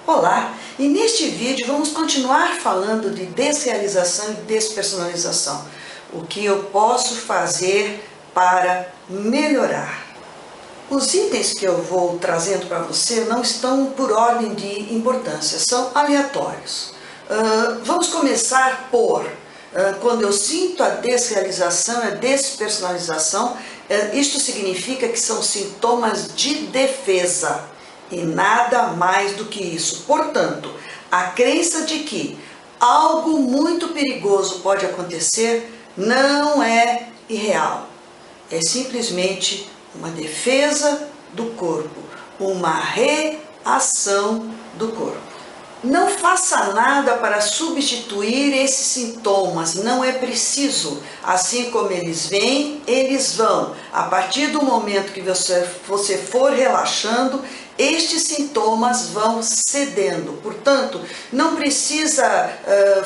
Olá, e neste vídeo vamos continuar falando de desrealização e despersonalização. O que eu posso fazer para melhorar? Os itens que eu vou trazendo para você não estão por ordem de importância, são aleatórios. Vamos começar por, quando eu sinto a desrealização, a despersonalização, isto significa que são sintomas de defesa. E nada mais do que isso. Portanto, a crença de que algo muito perigoso pode acontecer não é irreal. É simplesmente uma defesa do corpo, uma reação do corpo. Não faça nada para substituir esses sintomas, não é preciso. Assim como eles vêm, eles vão. A partir do momento que você for relaxando, estes sintomas vão cedendo. Portanto, não precisa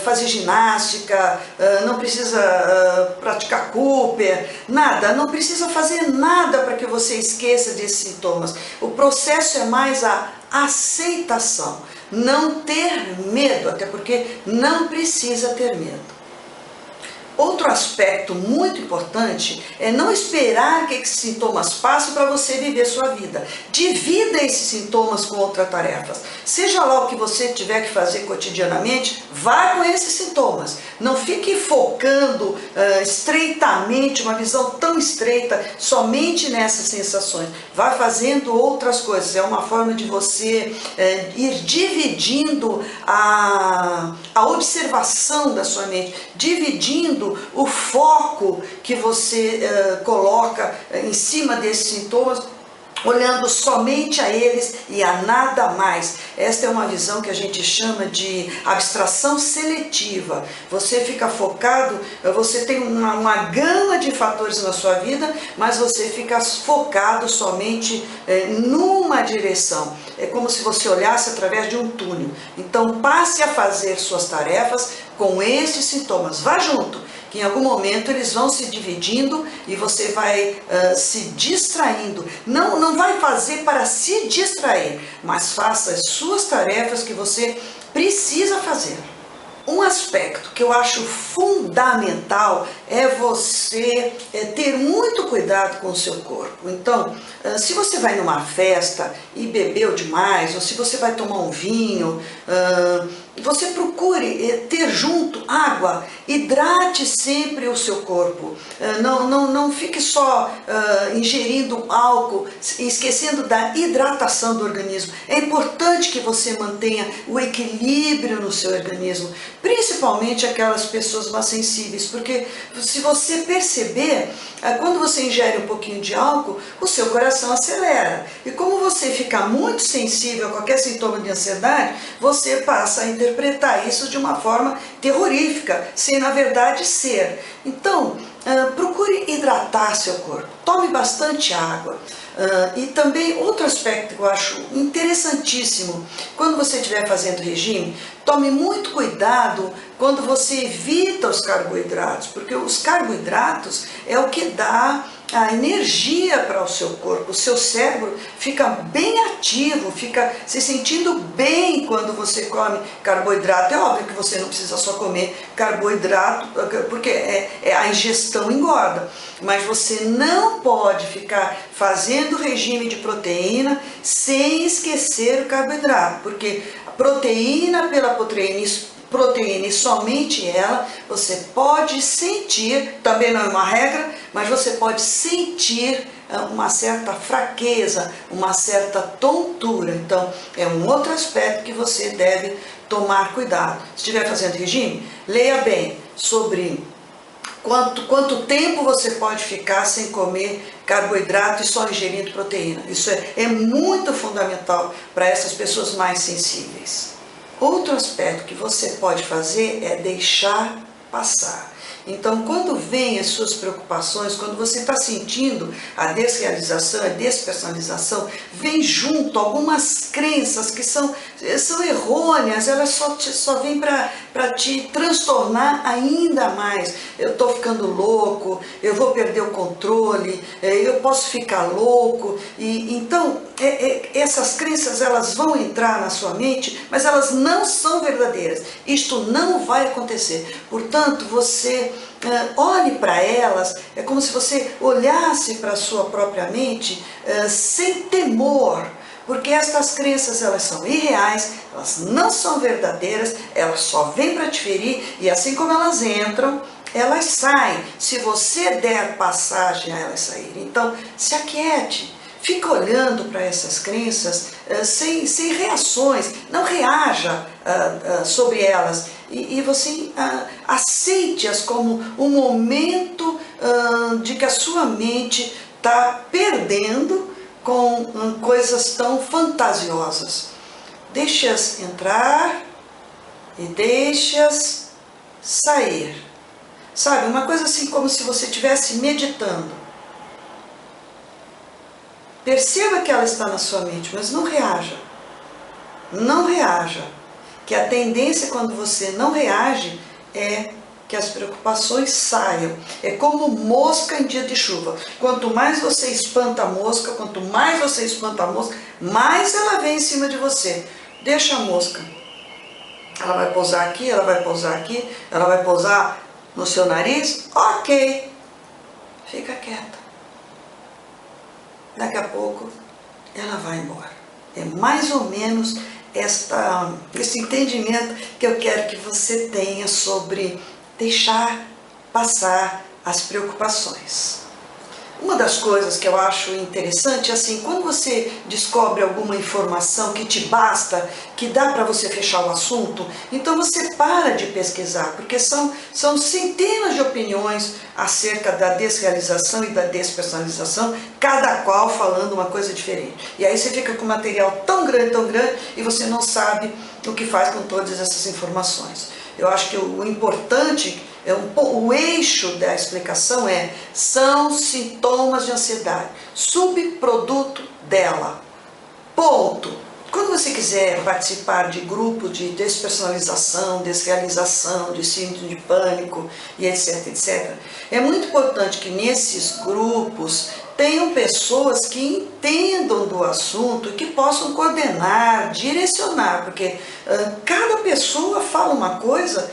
fazer ginástica, não precisa praticar Cooper, nada. Não precisa fazer nada para que você esqueça desses sintomas. O processo é mais a aceitação. Não ter medo, até porque não precisa ter medo. Outro aspecto muito importante é não esperar que esses sintomas passem para você viver sua vida. Divida esses sintomas com outras tarefas. Seja lá o que você tiver que fazer cotidianamente, vá com esses sintomas. Não fique focando estreitamente, uma visão tão estreita, somente nessas sensações. Vá fazendo outras coisas. É uma forma de você ir dividindo a observação da sua mente, dividindo o foco que você coloca em cima desses sintomas, olhando somente a eles e a nada mais. Esta é uma visão que a gente chama de abstração seletiva. Você fica focado, você tem uma gama de fatores na sua vida, mas você fica focado somente numa direção. É como se você olhasse através de um túnel. Então passe a fazer suas tarefas com esses sintomas. Vá junto, que em algum momento eles vão se dividindo e você vai se distraindo. Não vai fazer para se distrair, mas faça as suas tarefas que você precisa fazer. Um aspecto que eu acho fundamental é você ter muito cuidado com o seu corpo. Então, se você vai numa festa e bebeu demais, ou se você vai tomar um vinho, você procure ter junto água, hidrate sempre o seu corpo. Não fique só ingerindo álcool, esquecendo da hidratação do organismo. É importante que você mantenha o equilíbrio no seu organismo, principalmente aquelas pessoas mais sensíveis, porque se você perceber, quando você ingere um pouquinho de álcool, o seu coração acelera. E como você fica muito sensível a qualquer sintoma de ansiedade, você passa a interpretar isso de uma forma terrorífica, sem na verdade ser. Então, procure hidratar seu corpo, tome bastante água. E também outro aspecto que eu acho interessantíssimo, quando você estiver fazendo regime, tome muito cuidado quando você evita os carboidratos, porque os carboidratos é o que dá a energia para o seu corpo. O seu cérebro fica bem ativo, fica se sentindo bem quando você come carboidrato. É óbvio que você não precisa só comer carboidrato, porque a ingestão engorda, mas você não pode ficar fazendo regime de proteína sem esquecer o carboidrato, porque a proteína pela proteína e somente ela, você pode sentir, também não é uma regra, mas você pode sentir uma certa fraqueza, uma certa tontura. Então, é um outro aspecto que você deve tomar cuidado. Se estiver fazendo regime, leia bem sobre quanto tempo você pode ficar sem comer carboidrato e só ingerindo proteína. Isso é muito fundamental para essas pessoas mais sensíveis. Outro aspecto que você pode fazer é deixar passar. Então, quando vem as suas preocupações, quando você está sentindo a desrealização, a despersonalização, vem junto algumas crenças que são errôneas, elas só vêm para te transtornar ainda mais. Eu estou ficando louco, louco, eu vou perder o controle, eu posso ficar louco. E então essas crenças, elas vão entrar na sua mente, mas elas não são verdadeiras. Isto não vai acontecer. Portanto, você olhe para elas, é como se você olhasse para a sua própria mente sem temor. Porque estas crenças, elas são irreais, elas não são verdadeiras, elas só vêm para te ferir, e assim como elas entram, elas saem, se você der passagem a elas saírem. Então, se aquiete, fica olhando para essas crenças sem reações, não reaja sobre elas, e você aceite-as como um momento de que a sua mente está perdendo com coisas tão fantasiosas. Deixa-as entrar e deixa-as sair. Sabe, uma coisa assim como se você estivesse meditando. Perceba que ela está na sua mente, mas não reaja. Não reaja. Que a tendência quando você não reage é que as preocupações saiam. É como mosca em dia de chuva. Quanto mais você espanta a mosca, quanto mais você espanta a mosca, mais ela vem em cima de você. Deixa a mosca. Ela vai pousar aqui, ela vai pousar aqui, ela vai pousar no seu nariz. Ok. Fica quieta. Daqui a pouco ela vai embora. É mais ou menos esse entendimento que eu quero que você tenha sobre deixar passar as preocupações. Uma das coisas que eu acho interessante é assim, quando você descobre alguma informação que te basta, que dá para você fechar o assunto, então você para de pesquisar, porque são centenas de opiniões acerca da desrealização e da despersonalização, cada qual falando uma coisa diferente. E aí você fica com material tão grande, e você não sabe o que faz com todas essas informações. Eu acho que o importante, o eixo da explicação são sintomas de ansiedade, subproduto dela. Ponto. Quando você quiser participar de grupos de despersonalização, desrealização, de síndrome de pânico e etc, é muito importante que nesses grupos tenham pessoas que entendam do assunto e que possam coordenar, direcionar, porque cada pessoa fala uma coisa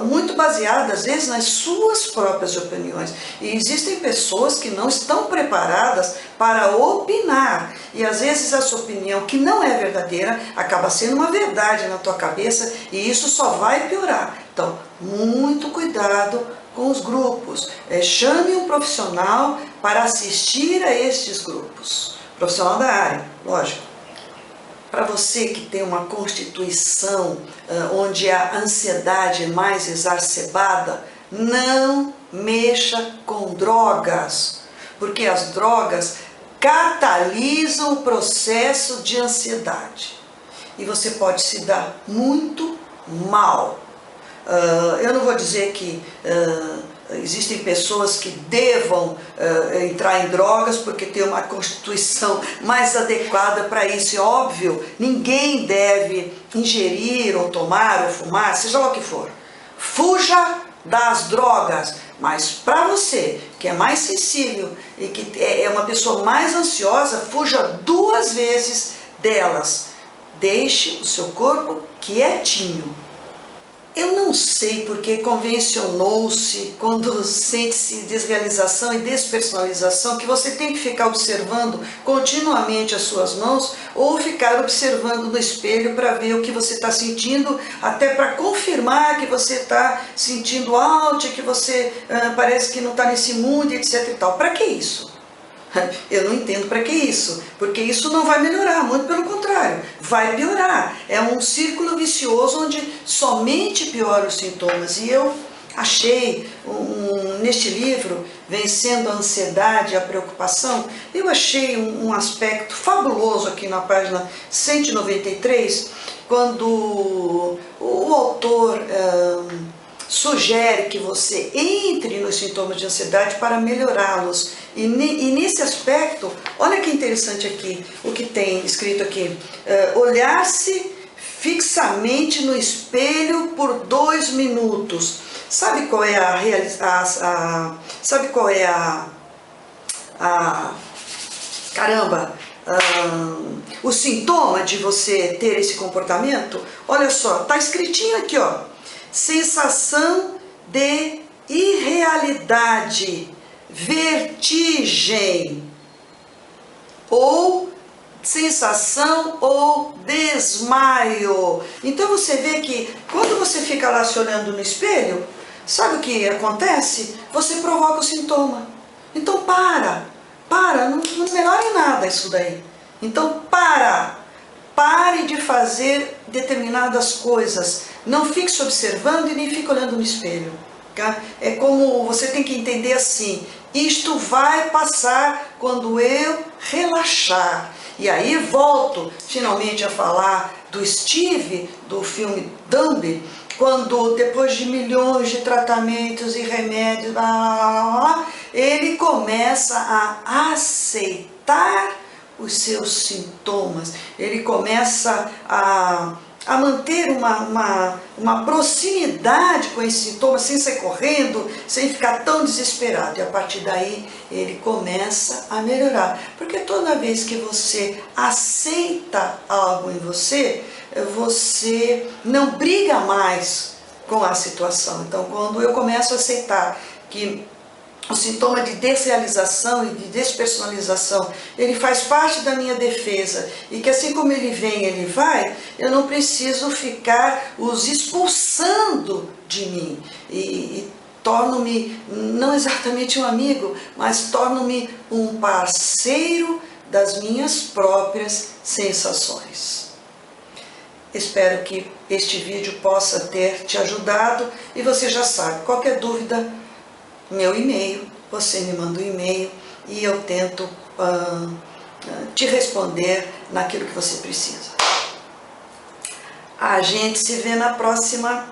muito baseada, às vezes, nas suas próprias opiniões. E existem pessoas que não estão preparadas para opinar. E às vezes essa opinião, que não é verdadeira, acaba sendo uma verdade na tua cabeça, e isso só vai piorar. Então, muito cuidado com os grupos. Chame um profissional para assistir a estes grupos. Profissional da área, lógico. Para você que tem uma constituição onde a ansiedade é mais exacerbada, não mexa com drogas, porque as drogas catalisam o processo de ansiedade e você pode se dar muito mal. Eu não vou dizer que existem pessoas que devam entrar em drogas porque tem uma constituição mais adequada para isso. É óbvio, ninguém deve ingerir ou tomar ou fumar, seja lá o que for. Fuja das drogas, mas para você que é mais sensível e que é uma pessoa mais ansiosa, fuja 2 vezes delas. Deixe o seu corpo quietinho. Eu não sei porque convencionou-se, quando sente-se desrealização e despersonalização, que você tem que ficar observando continuamente as suas mãos ou ficar observando no espelho para ver o que você está sentindo, até para confirmar que você está sentindo alto, que você parece que não está nesse mundo, etc e tal. Para que isso? Eu não entendo para que isso, porque isso não vai melhorar, muito pelo contrário, vai piorar. É um círculo vicioso onde somente piora os sintomas. E eu achei, neste livro, Vencendo a Ansiedade e a Preocupação, eu achei um aspecto fabuloso aqui na página 193, quando o autor sugere que você entre nos sintomas de ansiedade para melhorá-los. E nesse aspecto, olha que interessante aqui, o que tem escrito aqui. Olhar-se fixamente no espelho por 2 minutos. Sabe qual é o sintoma de você ter esse comportamento? Olha só, tá escritinho aqui, ó. Sensação de irrealidade, vertigem, ou sensação ou desmaio. Então você vê que quando você fica lá se olhando no espelho, sabe o que acontece? Você provoca o sintoma. Então não melhora em nada isso daí. Então pare de fazer determinadas coisas. Não fique se observando e nem fique olhando no espelho. Tá? É como você tem que entender assim: isto vai passar quando eu relaxar. E aí volto finalmente a falar do Steve, do filme Dumb, quando depois de milhões de tratamentos e remédios, ele começa a aceitar os seus sintomas, ele começa a manter uma proximidade com esse sintoma, sem sair correndo, sem ficar tão desesperado. E a partir daí ele começa a melhorar. Porque toda vez que você aceita algo em você, você não briga mais com a situação. Então, quando eu começo a aceitar que o sintoma de desrealização e de despersonalização, ele faz parte da minha defesa, e que assim como ele vem, ele vai, eu não preciso ficar os expulsando de mim, e torno-me não exatamente um amigo, mas torno-me um parceiro das minhas próprias sensações. Espero que este vídeo possa ter te ajudado, e você já sabe, qualquer dúvida, meu e-mail, você me manda um e-mail e eu tento te responder naquilo que você precisa. A gente se vê na próxima.